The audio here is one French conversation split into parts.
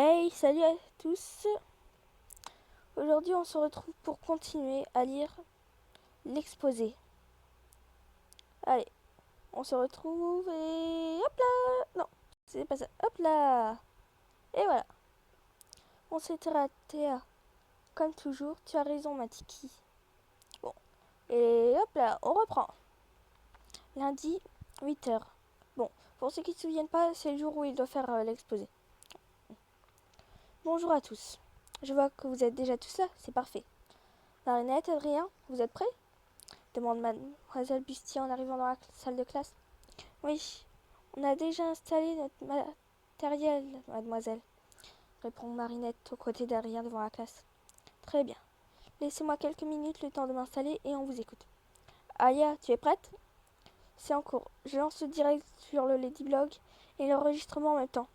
Hey, salut à tous. Aujourd'hui, on se retrouve pour continuer à lire l'exposé. Allez, on se retrouve et hop là. Non, c'est pas ça. Hop là. Et voilà. On s'était raté à... Comme toujours, tu as raison, Matiki. Bon, et hop là, on reprend. Lundi, 8 h. Bon, pour ceux qui ne se souviennent pas, c'est le jour où il doit faire l'exposé. Bonjour à tous. Je vois que vous êtes déjà tous là, c'est parfait. Marinette, Adrien, vous êtes prêts? Demande mademoiselle Bustier en arrivant dans la salle de classe. Oui, on a déjà installé notre matériel, mademoiselle, répond Marinette aux côtés d'Adrien devant la classe. Très bien. Laissez-moi quelques minutes le temps de m'installer et on vous écoute. Aya, tu es prête? C'est en cours. Je lance le direct sur le Ladyblog et l'enregistrement en même temps.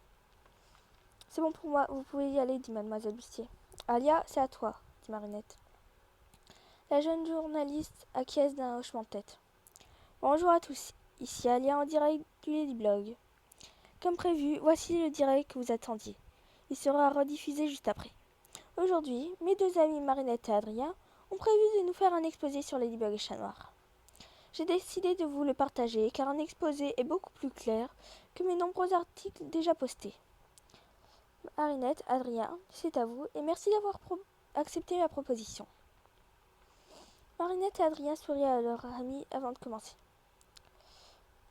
C'est bon pour moi, vous pouvez y aller, dit mademoiselle Bustier. Alia, c'est à toi, dit Marinette. La jeune journaliste acquiesce d'un hochement de tête. Bonjour à tous, ici Alia en direct du Ladyblog. Comme prévu, voici le direct que vous attendiez. Il sera rediffusé juste après. Aujourd'hui, mes deux amis Marinette et Adrien ont prévu de nous faire un exposé sur Ladybug et Chat Noir. J'ai décidé de vous le partager car un exposé est beaucoup plus clair que mes nombreux articles déjà postés. Marinette, Adrien, c'est à vous et merci d'avoir accepté ma proposition. Marinette et Adrien sourient à leur ami avant de commencer.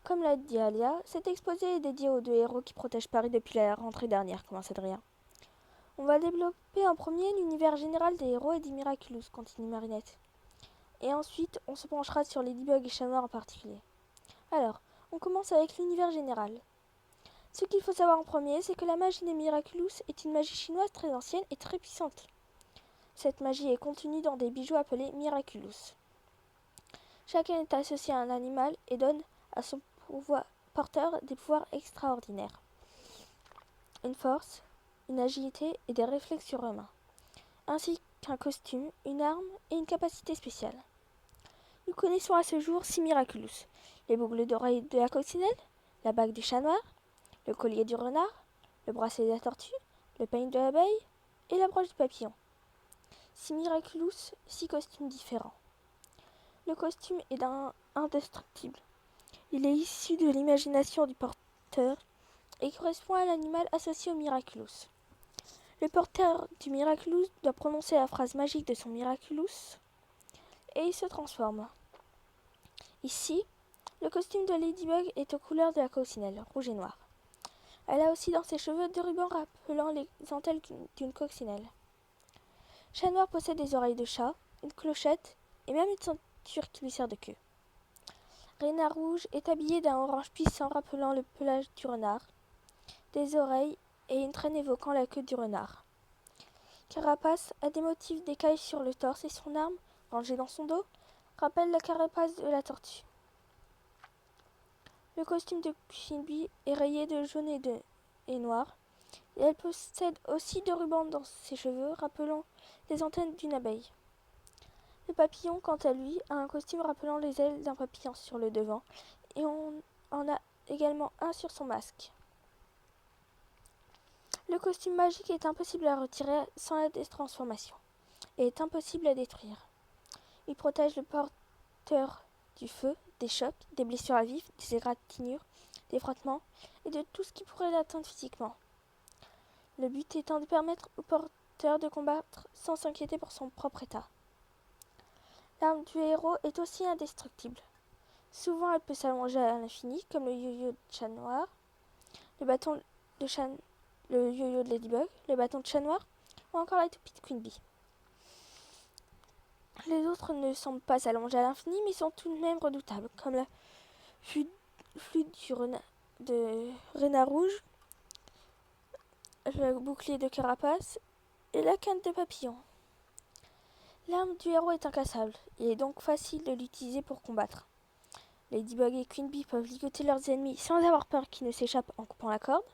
Comme l'a dit Alia, cet exposé est dédié aux deux héros qui protègent Paris depuis la rentrée dernière, commence Adrien. On va développer en premier l'univers général des héros et des Miraculous, continue Marinette. Et ensuite, on se penchera sur Ladybug et Chat Noir en particulier. Alors, on commence avec l'univers général. Ce qu'il faut savoir en premier, c'est que la magie des Miraculous est une magie chinoise très ancienne et très puissante. Cette magie est contenue dans des bijoux appelés Miraculous. Chacun est associé à un animal et donne à son porteur des pouvoirs extraordinaires. Une force, une agilité et des réflexes surhumains, ainsi qu'un costume, une arme et une capacité spéciale. Nous connaissons à ce jour 6 Miraculous. Les boucles d'oreilles de la coccinelle, la bague du chat noir, le collier du renard, le bracelet de la tortue, le peigne de l'abeille et la broche du papillon. 6 Miraculous, 6 costumes différents. Le costume est indestructible. Il est issu de l'imagination du porteur et correspond à l'animal associé au Miraculous. Le porteur du Miraculous doit prononcer la phrase magique de son Miraculous et il se transforme. Ici, le costume de Ladybug est aux couleurs de la coccinelle, rouge et noir. Elle a aussi dans ses cheveux deux rubans rappelant les dentelles d'une coccinelle. Chat Noir possède des oreilles de chat, une clochette et même une ceinture qui lui sert de queue. Renard Rouge est habillé d'un orange puissant rappelant le pelage du renard, des oreilles et une traîne évoquant la queue du renard. Carapace a des motifs d'écailles sur le torse et son arme, rangée dans son dos, rappelle la carapace de la tortue. Le costume de Queen Bee est rayé de jaune et noir, et elle possède aussi deux rubans dans ses cheveux rappelant les antennes d'une abeille. Le papillon, quant à lui, a un costume rappelant les ailes d'un papillon sur le devant, et on en a également un sur son masque. Le costume magique est impossible à retirer sans la détransformation, et est impossible à détruire. Il protège le porteur du feu, des chocs, des blessures à vif, des égratignures, des frottements, et de tout ce qui pourrait l'atteindre physiquement. Le but étant de permettre au porteur de combattre sans s'inquiéter pour son propre état. L'arme du héros est aussi indestructible. Souvent elle peut s'allonger à l'infini, comme le yo-yo de Chat Noir, le bâton de Chat, le yo-yo de Ladybug, le bâton de Chat Noir, ou encore la toupie de Queen Bee. Les autres ne semblent pas s'allonger à l'infini, mais sont tout de même redoutables, comme la flûte de Renard Rouge, le bouclier de Carapace et la canne de Papillon. L'arme du héros est incassable, il est donc facile de l'utiliser pour combattre. Ladybug et Queen Bee peuvent ligoter leurs ennemis sans avoir peur qu'ils ne s'échappent en coupant la corde.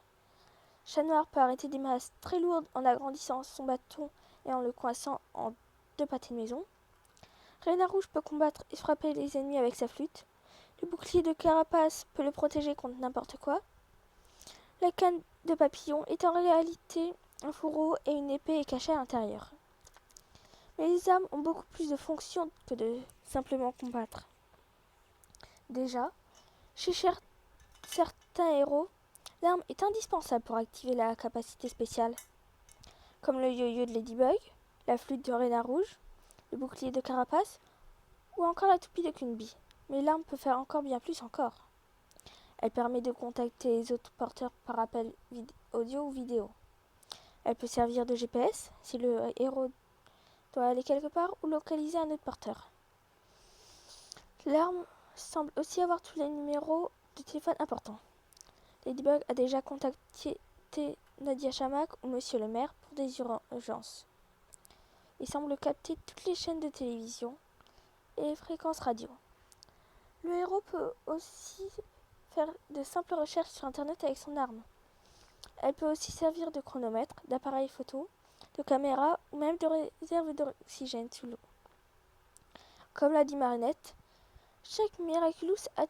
Chat Noir peut arrêter des masses très lourdes en agrandissant son bâton et en le coinçant en deux pâtés de maison. Renard Rouge peut combattre et frapper les ennemis avec sa flûte. Le bouclier de Carapace peut le protéger contre n'importe quoi. La canne de Papillon est en réalité un fourreau et une épée est cachée à l'intérieur. Mais les armes ont beaucoup plus de fonctions que de simplement combattre. Déjà, chez certains héros, l'arme est indispensable pour activer la capacité spéciale, comme le yo-yo de Ladybug, la flûte de Renard Rouge, le bouclier de Carapace ou encore la toupie de Queen Bee. Mais l'arme peut faire encore bien plus encore. Elle permet de contacter les autres porteurs par appel audio ou vidéo. Elle peut servir de GPS si le héros doit aller quelque part ou localiser un autre porteur. L'arme semble aussi avoir tous les numéros de téléphone importants. Ladybug a déjà contacté Nadia Chamak ou Monsieur le maire pour des urgences. Il semble capter toutes les chaînes de télévision et les fréquences radio. Le héros peut aussi faire de simples recherches sur internet avec son arme. Elle peut aussi servir de chronomètre, d'appareil photo, de caméra ou même de réserve d'oxygène sous l'eau. Comme l'a dit Marinette, chaque Miraculous a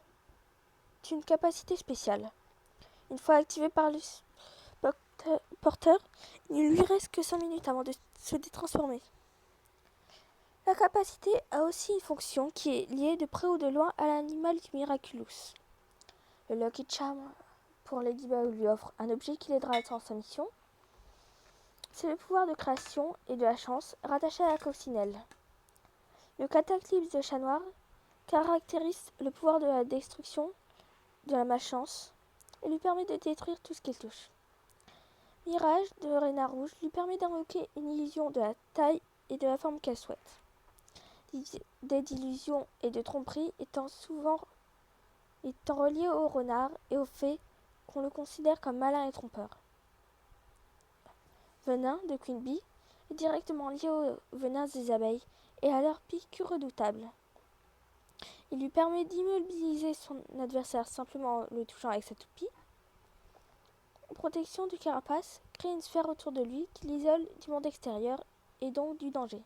une capacité spéciale. Une fois activé par le porteur, il ne lui reste que 5 minutes avant de se détransformer. La capacité a aussi une fonction qui est liée de près ou de loin à l'animal du Miraculous. Le Lucky Charm pour Ladybug lui offre un objet qui l'aidera dans sa mission. C'est le pouvoir de création et de la chance rattaché à la coccinelle. Le Cataclysme de Chat Noir caractérise le pouvoir de la destruction de la malchance et lui permet de détruire tout ce qu'il touche. Mirage de Renard Rouge lui permet d'invoquer une illusion de la taille et de la forme qu'elle souhaite. L'idée d'illusion et de tromperie étant reliée au renard et au fait qu'on le considère comme malin et trompeur. Venin de Queen Bee est directement lié aux venins des abeilles et à leur piqûre redoutable. Il lui permet d'immobiliser son adversaire simplement en le touchant avec sa toupie. Protection du carapace crée une sphère autour de lui qui l'isole du monde extérieur et donc du danger.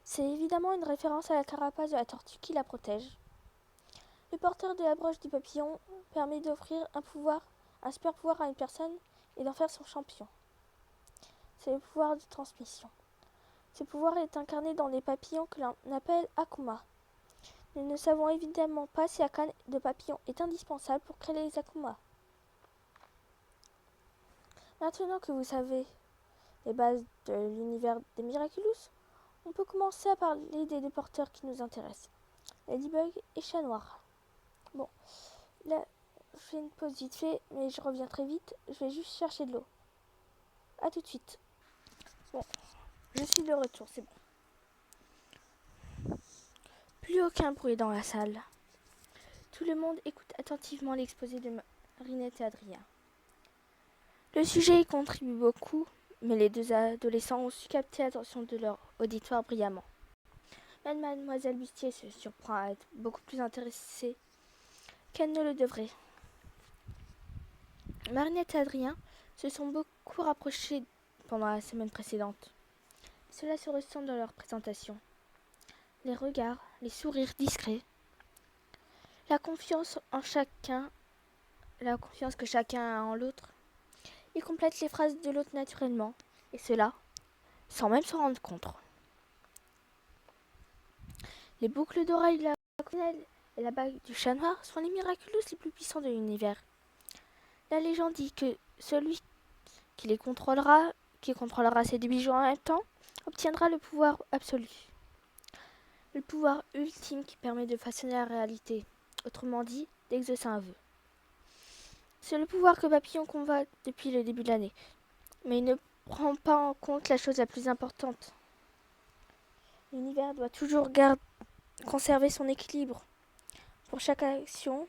C'est évidemment une référence à la carapace de la tortue qui la protège. Le porteur de la broche du papillon permet d'offrir un super pouvoir à une personne et d'en faire son champion. C'est le pouvoir de transmission. Ce pouvoir est incarné dans les papillons que l'on appelle Akuma. Nous ne savons évidemment pas si la canne de papillon est indispensable pour créer les Akuma. Maintenant que vous savez les bases de l'univers des Miraculous, on peut commencer à parler des deux porteurs qui nous intéressent, Ladybug et Chat Noir. Bon, là, je fais une pause vite fait, mais je reviens très vite. Je vais juste chercher de l'eau. A tout de suite. Bon, je suis de retour, c'est bon. Plus aucun bruit dans la salle. Tout le monde écoute attentivement l'exposé de Marinette et Adrien. Le sujet y contribue beaucoup, mais les deux adolescents ont su capter l'attention de leur auditoire brillamment. Même Mademoiselle Bustier se surprend à être beaucoup plus intéressée qu'elle ne le devrait. Marinette et Adrien se sont beaucoup rapprochés pendant la semaine précédente. Cela se ressent dans leur présentation. Les regards, les sourires discrets, la confiance que chacun a en l'autre. Ils complètent les phrases de l'autre naturellement, et cela, sans même s'en rendre compte. Les boucles d'oreilles de la coccinelle et la bague du Chat Noir sont les Miraculous les plus puissants de l'univers. La légende dit que celui qui contrôlera ces deux bijoux en même temps, obtiendra le pouvoir absolu. Le pouvoir ultime qui permet de façonner la réalité, autrement dit, d'exaucer un vœu. C'est le pouvoir que Papillon combat depuis le début de l'année, mais il ne prend pas en compte la chose la plus importante. L'univers doit toujours conserver son équilibre. Pour chaque action,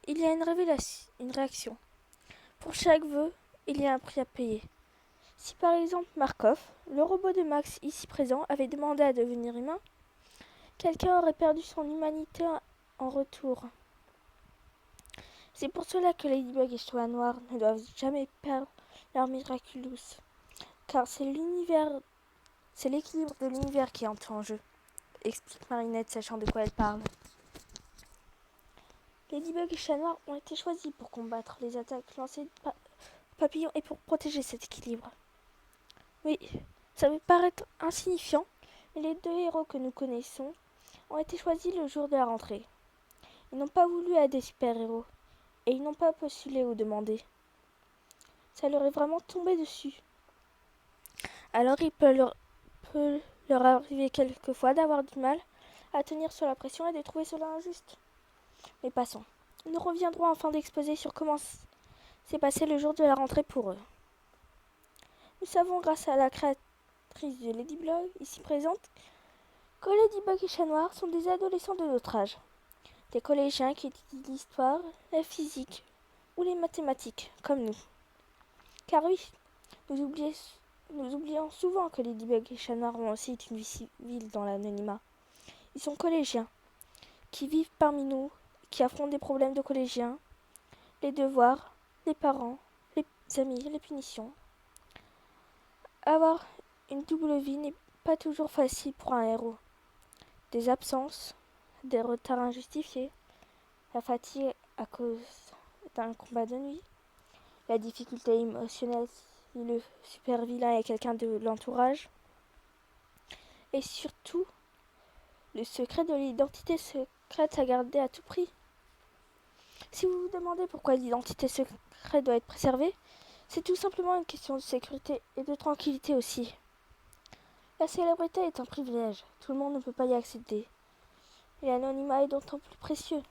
il y a une réaction. Pour chaque vœu, il y a un prix à payer. Si par exemple Markov, le robot de Max ici présent, avait demandé à devenir humain, quelqu'un aurait perdu son humanité en retour. C'est pour cela que Ladybug et Chat Noir ne doivent jamais perdre leur Miraculous, car c'est l'équilibre de l'univers qui entre en jeu, explique Marinette, sachant de quoi elle parle. Ladybug et Chat Noir ont été choisis pour combattre les attaques lancées par Papillon et pour protéger cet équilibre. Oui, ça peut paraître insignifiant, mais les 2 héros que nous connaissons ont été choisis le jour de la rentrée. Ils n'ont pas voulu être des super-héros, et ils n'ont pas postulé ou demandé. Ça leur est vraiment tombé dessus. Alors il peut leur arriver quelquefois d'avoir du mal à tenir sur la pression et de trouver cela injuste. Mais passons. Nous reviendrons afin d'exposer sur comment s'est passé le jour de la rentrée pour eux. Nous savons grâce à la créatrice de Ladyblog, ici présente, que Ladybug et Chat Noir sont des adolescents de notre âge. Des collégiens qui étudient l'histoire, la physique ou les mathématiques, comme nous. Car oui, nous oublions souvent que Ladybug et Chat Noir ont aussi une vie civile dans l'anonymat. Ils sont collégiens, qui vivent parmi nous, qui affrontent des problèmes de collégiens, les devoirs, les parents, les amis, les punitions. Avoir une double vie n'est pas toujours facile pour un héros. Des absences, des retards injustifiés, la fatigue à cause d'un combat de nuit, la difficulté émotionnelle si le super vilain est quelqu'un de l'entourage, et surtout le secret de l'identité secrète à garder à tout prix. Si vous vous demandez pourquoi l'identité secrète doit être préservée, c'est tout simplement une question de sécurité et de tranquillité aussi. La célébrité est un privilège, tout le monde ne peut pas y accéder. Et l'anonymat est d'autant plus précieux.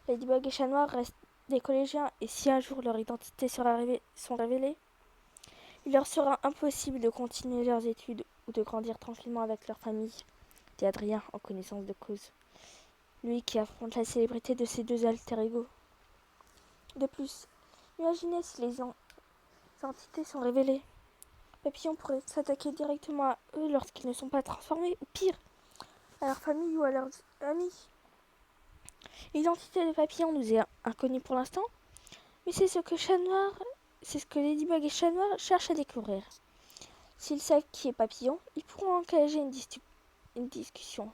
Ladybug et Chat Noir restent des collégiens et si un jour leur identité sont révélées, il leur sera impossible de continuer leurs études ou de grandir tranquillement avec leur famille, dit Adrien en connaissance de cause. Lui qui affronte la célébrité de ses 2 alter-ego. De plus, imaginez si les entités sont révélées. Papillon pourrait s'attaquer directement à eux lorsqu'ils ne sont pas transformés, ou pire, à leur famille ou à leurs amis. L'identité de Papillon nous est inconnue pour l'instant, mais c'est ce que Ladybug et Chat Noir cherchent à découvrir. S'ils savent qui est Papillon, ils pourront engager une discussion.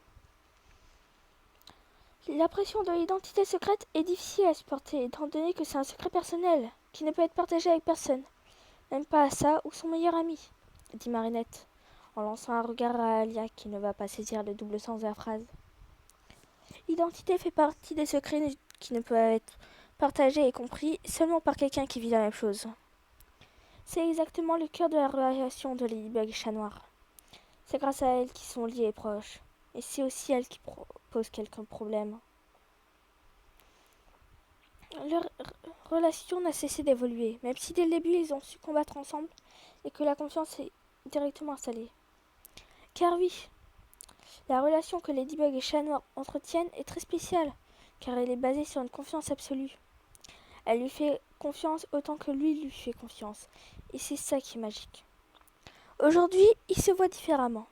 La pression de l'identité secrète est difficile à supporter, étant donné que c'est un secret personnel, qui ne peut être partagé avec personne, même pas Assa ou son meilleur ami, dit Marinette, en lançant un regard à Alia qui ne va pas saisir le double sens de la phrase. L'identité fait partie des secrets qui ne peuvent être partagés et compris seulement par quelqu'un qui vit la même chose. C'est exactement le cœur de la relation de Ladybug et Chat Noir. C'est grâce à elle qu'ils sont liés et proches, et c'est aussi elle qui pose quelques problèmes. Leur relation n'a cessé d'évoluer, même si dès le début ils ont su combattre ensemble et que la confiance est directement installée. Car oui, la relation que Ladybug et Chat Noir entretiennent est très spéciale, car elle est basée sur une confiance absolue. Elle lui fait confiance autant que lui fait confiance, et c'est ça qui est magique. Aujourd'hui, ils se voient différemment.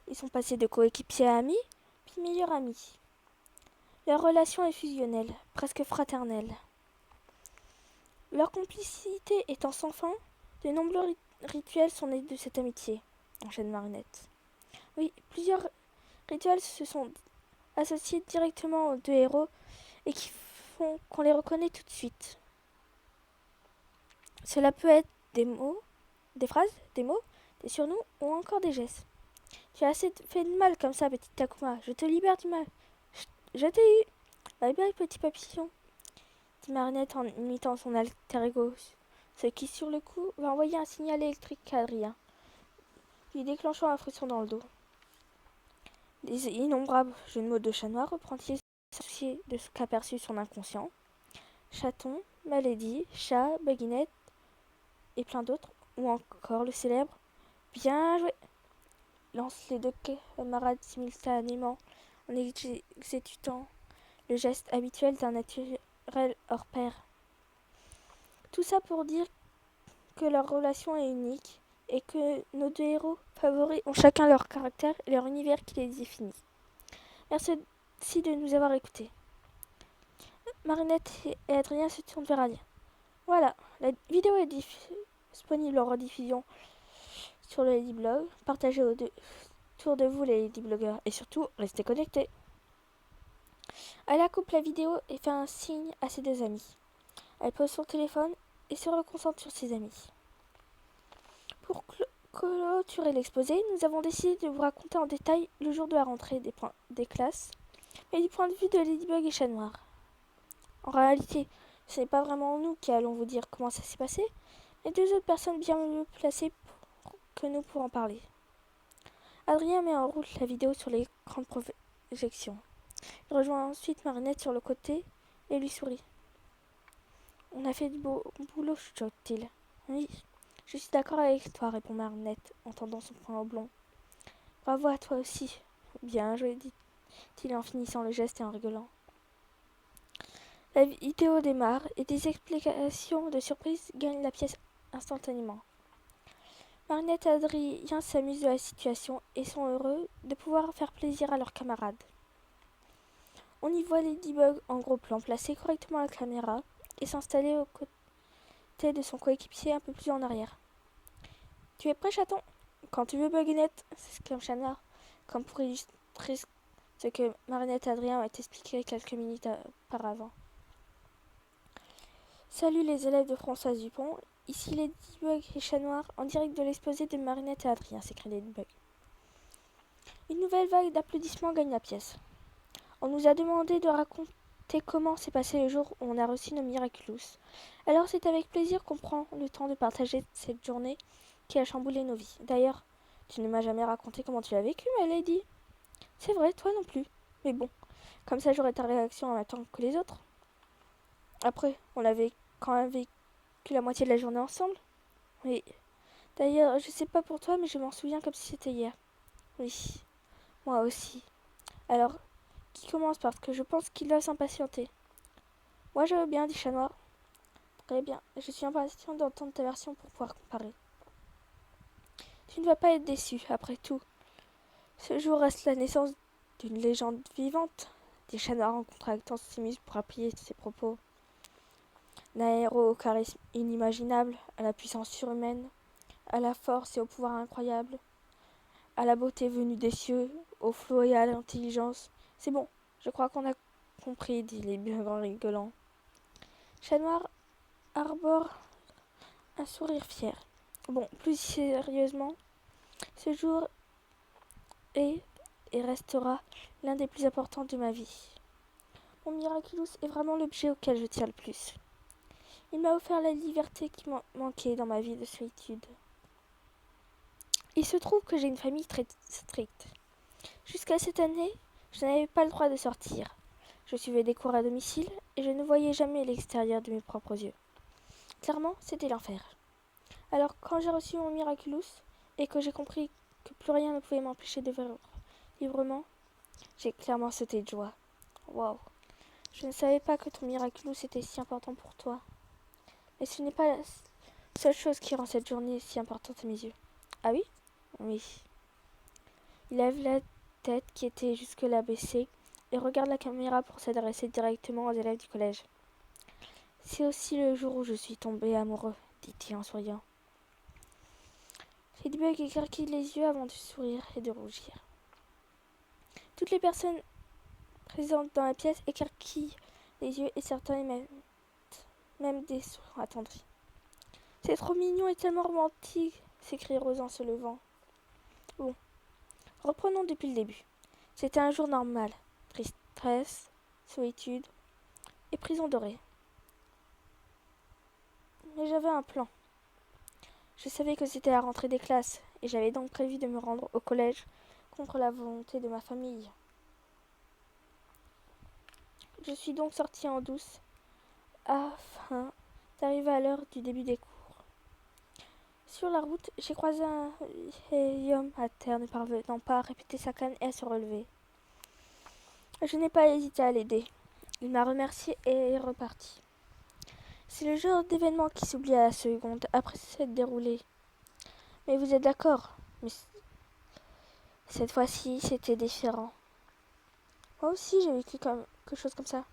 Ils sont passés de coéquipiers à amis, puis meilleurs amis. Leur relation est fusionnelle, presque fraternelle. Leur complicité étant sans fin, de nombreux rituels sont nés de cette amitié, enchaîne Marinette. Oui, plusieurs rituels se sont associés directement aux 2 héros et qui font qu'on les reconnaît tout de suite. Cela peut être des mots, des phrases, des mots, des surnoms ou encore des gestes. Tu as assez fait de mal comme ça, petite Takuma. Je te libère du mal. Je t'ai eu. Bye bye, petit papillon, dit Marinette en imitant son alter ego, ce qui, sur le coup, va envoyer un signal électrique à Adrien, lui déclenchant un frisson dans le dos. Les innombrables jeux de mots de Chat Noir reprend-il associés de ce qu'aperçut son inconscient. Chaton, Maladie, Chat, Baguinette et plein d'autres, ou encore le célèbre Bien joué, lance les 2 camarades simultanément en exécutant le geste habituel d'un naturel hors pair. Tout ça pour dire que leur relation est unique et que nos 2 héros favoris ont chacun leur caractère et leur univers qui les définit. Merci de nous avoir écoutés. Marinette et Adrien se tournent vers Alia. Voilà, la vidéo est disponible en rediffusion sur le Ladyblog. Partagez autour de vous les Ladyblogueurs et surtout, restez connectés. Alia coupe la vidéo et fait un signe à ses 2 amis. Elle pose son téléphone et se reconcentre sur ses amis. Pour clôturer l'exposé, nous avons décidé de vous raconter en détail le jour de la rentrée des classes, mais du point de vue de Ladybug et Chat Noir. En réalité, ce n'est pas vraiment nous qui allons vous dire comment ça s'est passé, mais deux autres personnes bien mieux placées que nous pour en parler. Adrien met en route la vidéo sur l'écran de projection. Il rejoint ensuite Marinette sur le côté et lui sourit. On a fait du beau boulot, chuchote-t-il. Oui, je suis d'accord avec toi, répond Marinette en tendant son poing au blond. Bravo à toi aussi. Bien joué, dit-il en finissant le geste et en rigolant. La vidéo démarre et des explications de surprise gagnent la pièce instantanément. Marinette et Adrien s'amusent de la situation et sont heureux de pouvoir faire plaisir à leurs camarades. On y voit Ladybug en gros plan placer correctement la caméra et s'installer aux côtés de son coéquipier un peu plus en arrière. Tu es prêt, chaton? Quand tu veux, Buginette, s'exclame Chat Noir, comme pour illustrer ce que Marinette et Adrien ont expliqué quelques minutes auparavant. Salut les élèves de Françoise Dupont, ici Ladybug et Chat Noir en direct de l'exposé de Marinette et Adrien, s'écrie Ladybug. Une nouvelle vague d'applaudissements gagne la pièce. On nous a demandé de raconter comment s'est passé le jour où on a reçu nos Miraculous. Alors c'est avec plaisir qu'on prend le temps de partager cette journée qui a chamboulé nos vies. D'ailleurs, tu ne m'as jamais raconté comment tu l'as vécu, ma Lady. C'est vrai, toi non plus. Mais bon, comme ça j'aurai ta réaction en même temps que les autres. Après, on avait quand même vécu la moitié de la journée ensemble. Oui. D'ailleurs, je sais pas pour toi, mais je m'en souviens comme si c'était hier. Oui, moi aussi. Alors, qui commence parce que je pense qu'il va s'impatienter. Moi je veux bien, dit Chat Noir. Très bien, je suis impatient d'entendre ta version pour pouvoir comparer. Tu ne vas pas être déçu, après tout. Ce jour reste la naissance d'une légende vivante, dit Chat Noir en contractant ses muscles pour appuyer ses propos. D'un héros au charisme inimaginable, à la puissance surhumaine, à la force et au pouvoir incroyable, à la beauté venue des cieux, au flot et à l'intelligence. C'est bon, je crois qu'on a compris, dit Ladybug en rigolant. Chat Noir arbore un sourire fier. Bon, plus sérieusement, ce jour est et restera l'un des plus importants de ma vie. Mon Miraculous est vraiment l'objet auquel je tiens le plus. Il m'a offert la liberté qui manquait dans ma vie de solitude. Il se trouve que j'ai une famille très stricte. Jusqu'à cette année, je n'avais pas le droit de sortir. Je suivais des cours à domicile et je ne voyais jamais l'extérieur de mes propres yeux. Clairement, c'était l'enfer. Alors, quand j'ai reçu mon Miraculous et que j'ai compris que plus rien ne pouvait m'empêcher de vivre librement, j'ai clairement sauté de joie. Waouh! Je ne savais pas que ton Miraculous était si important pour toi. Mais ce n'est pas la seule chose qui rend cette journée si importante à mes yeux. Ah oui? Oui. Il lève la tête qui était jusque-là baissée et regarde la caméra pour s'adresser directement aux élèves du collège. C'est aussi le jour où je suis tombé amoureux, dit-il en souriant. Ladybug écarquille les yeux avant de sourire et de rougir. Toutes les personnes présentes dans la pièce écarquillent les yeux et certains même des sourires attendris. C'est trop mignon et tellement romantique, s'écrie Rose en se levant. Bon, reprenons depuis le début. C'était un jour normal. Tristesse, solitude et prison dorée. Mais j'avais un plan. Je savais que c'était la rentrée des classes et j'avais donc prévu de me rendre au collège contre la volonté de ma famille. Je suis donc sortie en douce afin d'arriver à l'heure du début des cours. Sur la route, j'ai croisé un vieil homme à terre ne parvenant pas à répéter sa canne et à se relever. Je n'ai pas hésité à l'aider. Il m'a remercié et est reparti. C'est le genre d'événement qui s'oublie à la seconde après s'être déroulé. Mais vous êtes d'accord? Mais cette fois-ci, c'était différent. Moi aussi, j'ai vécu quelque chose comme ça.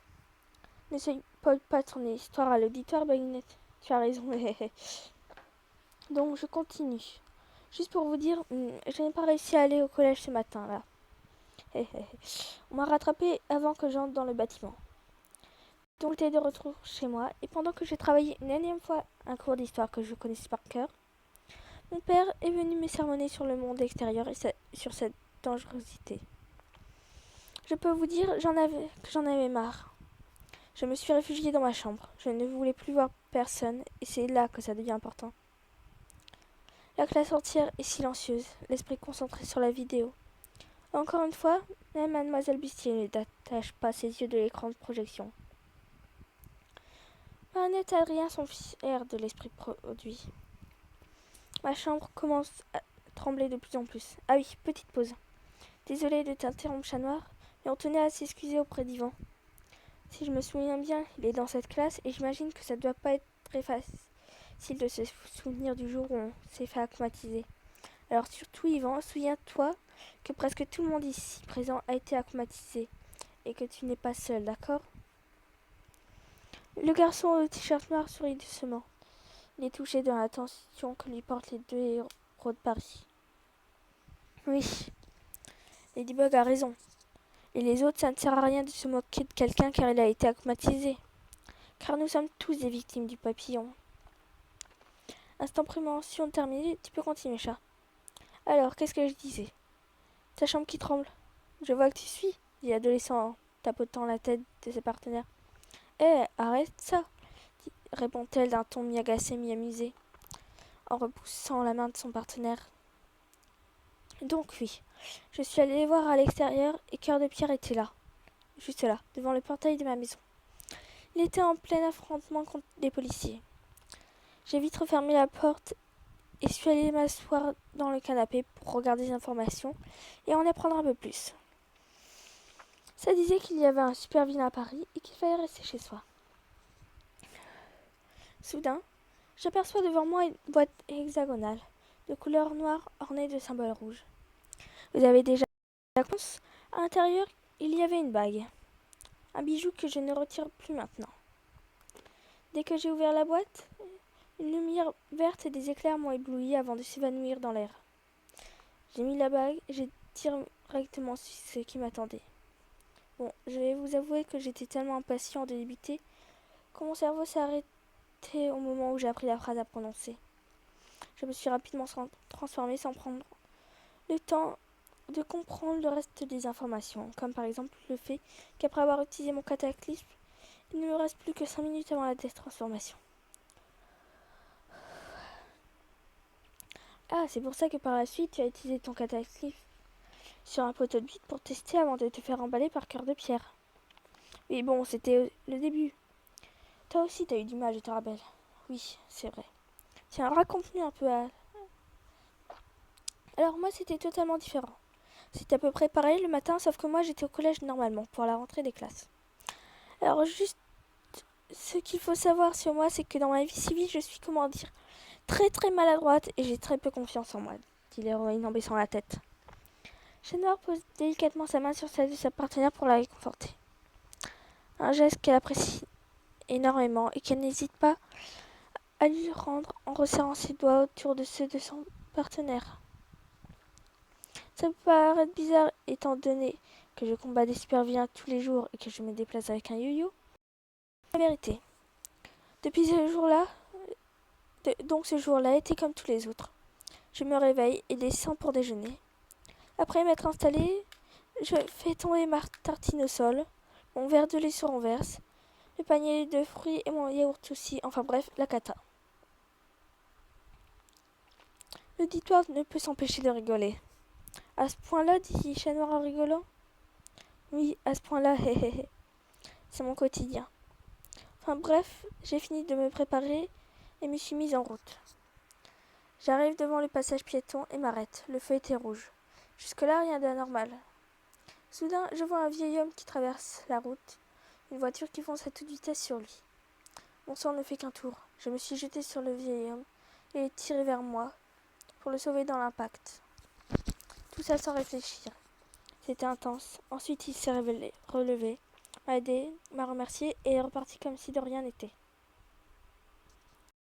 Ne spoil pas ton histoire à l'auditoire, Baguinette. Tu as raison. Donc, je continue. Juste pour vous dire, je n'ai pas réussi à aller au collège ce matin-là. On m'a rattrapé avant que j'entre dans le bâtiment. Donc, j'étais de retour chez moi. Et pendant que j'ai travaillé une énième fois un cours d'histoire que je connaissais par cœur, Mon père est venu me sermonner sur le monde extérieur et sur cette dangerosité. Je peux vous dire que j'en avais marre. Je me suis réfugiée dans ma chambre. Je ne voulais plus voir personne et c'est là que ça devient important. La classe entière est silencieuse, l'esprit concentré sur la vidéo. Encore une fois, même Mademoiselle Bustier ne détache pas ses yeux de l'écran de projection. Marinette et Adrien sont fiers de l'esprit produit. Ma chambre commence à trembler de plus en plus. Ah oui, petite pause. Désolée de t'interrompre, chat noir, mais on tenait à s'excuser auprès d'Yvan. Si je me souviens bien, il est dans cette classe et j'imagine que ça ne doit pas être très facile de se souvenir du jour où on s'est fait acclimatiser. Alors surtout, Yvan, souviens-toi que presque tout le monde ici présent a été acclimatisé et que tu n'es pas seul, d'accord? Le garçon au t-shirt noir sourit doucement. Il est touché de l'attention que lui portent les deux héros de Paris. Oui, Ladybug a raison. Et les autres, ça ne sert à rien de se moquer de quelqu'un car il a été acclimatisé. Car nous sommes tous des victimes du papillon. Instant prévention terminé, tu peux continuer, chat. Alors, qu'est-ce que je disais? Ta chambre qui tremble. Je vois que tu suis, dit l'adolescent en tapotant la tête de ses partenaires. Eh, arrête ça, répond-elle d'un ton mi-agacé, mi-amusé, en repoussant la main de son partenaire. Donc oui, je suis allée les voir à l'extérieur et Cœur de Pierre était là, juste là, devant le portail de ma maison. Il était en plein affrontement contre les policiers. J'ai vite refermé la porte et suis allée m'asseoir dans le canapé pour regarder des informations et en apprendre un peu plus. Ça disait qu'il y avait un super vilain à Paris et qu'il fallait rester chez soi. Soudain, j'aperçois devant moi une boîte hexagonale, de couleur noire ornée de symboles rouges. Vous avez déjà la réponse? À l'intérieur, il y avait une bague. Un bijou que je ne retire plus maintenant. Dès que j'ai ouvert la boîte, une lumière verte et des éclairs m'ont ébloui avant de s'évanouir dans l'air. J'ai mis la bague et j'ai directement su ce qui m'attendait. Bon, je vais vous avouer que j'étais tellement impatient de débuter que mon cerveau s'est arrêté au moment où j'ai appris la phrase à prononcer. Je me suis rapidement transformée sans prendre le temps de comprendre le reste des informations, comme par exemple le fait qu'après avoir utilisé mon cataclysme, il ne me reste plus que 5 minutes avant la détransformation. Ah, c'est pour ça que par la suite, tu as utilisé ton cataclysme sur un poteau de vide pour tester avant de te faire emballer par Cœur de Pierre. Mais bon, c'était le début. Toi aussi, t'as eu du mal, je te rappelle. Oui, c'est vrai. Tiens, raconte-nous un peu. Alors moi, c'était totalement différent. C'était à peu près pareil le matin, sauf que moi, j'étais au collège normalement, pour la rentrée des classes. Alors juste, ce qu'il faut savoir sur moi, c'est que dans ma vie civile, je suis, comment dire, très très maladroite et j'ai très peu confiance en moi, dit l'héroïne en baissant la tête. Chat Noir pose délicatement sa main sur celle de sa partenaire pour la réconforter. Un geste qu'elle apprécie énormément et qu'elle n'hésite pas à lui rendre en resserrant ses doigts autour de ceux de son partenaire. Ça peut paraître bizarre étant donné que je combats des super vilains tous les jours et que je me déplace avec un yo-yo. La vérité. Depuis ce jour-là, donc ce jour-là était comme tous les autres. Je me réveille et descends pour déjeuner. Après m'être installée, je fais tomber ma tartine au sol, mon verre de lait se renverse, le panier de fruits et mon yaourt aussi, enfin bref, la cata. L'auditoire ne peut s'empêcher de rigoler. À ce point-là, dit Chat Noir en rigolant. Oui, à ce point-là, hé hé hé. C'est mon quotidien. Enfin bref, j'ai fini de me préparer et me suis mise en route. J'arrive devant le passage piéton et m'arrête. Le feu était rouge. Jusque-là, rien d'anormal. Soudain, je vois un vieil homme qui traverse la route, une voiture qui fonce à toute vitesse sur lui. Mon sang ne fait qu'un tour. Je me suis jetée sur le vieil homme et l'ai tiré vers moi pour le sauver dans l'impact. Tout ça sans réfléchir. C'était intense. Ensuite, il s'est relevé, m'a aidé, m'a remercié et est reparti comme si de rien n'était.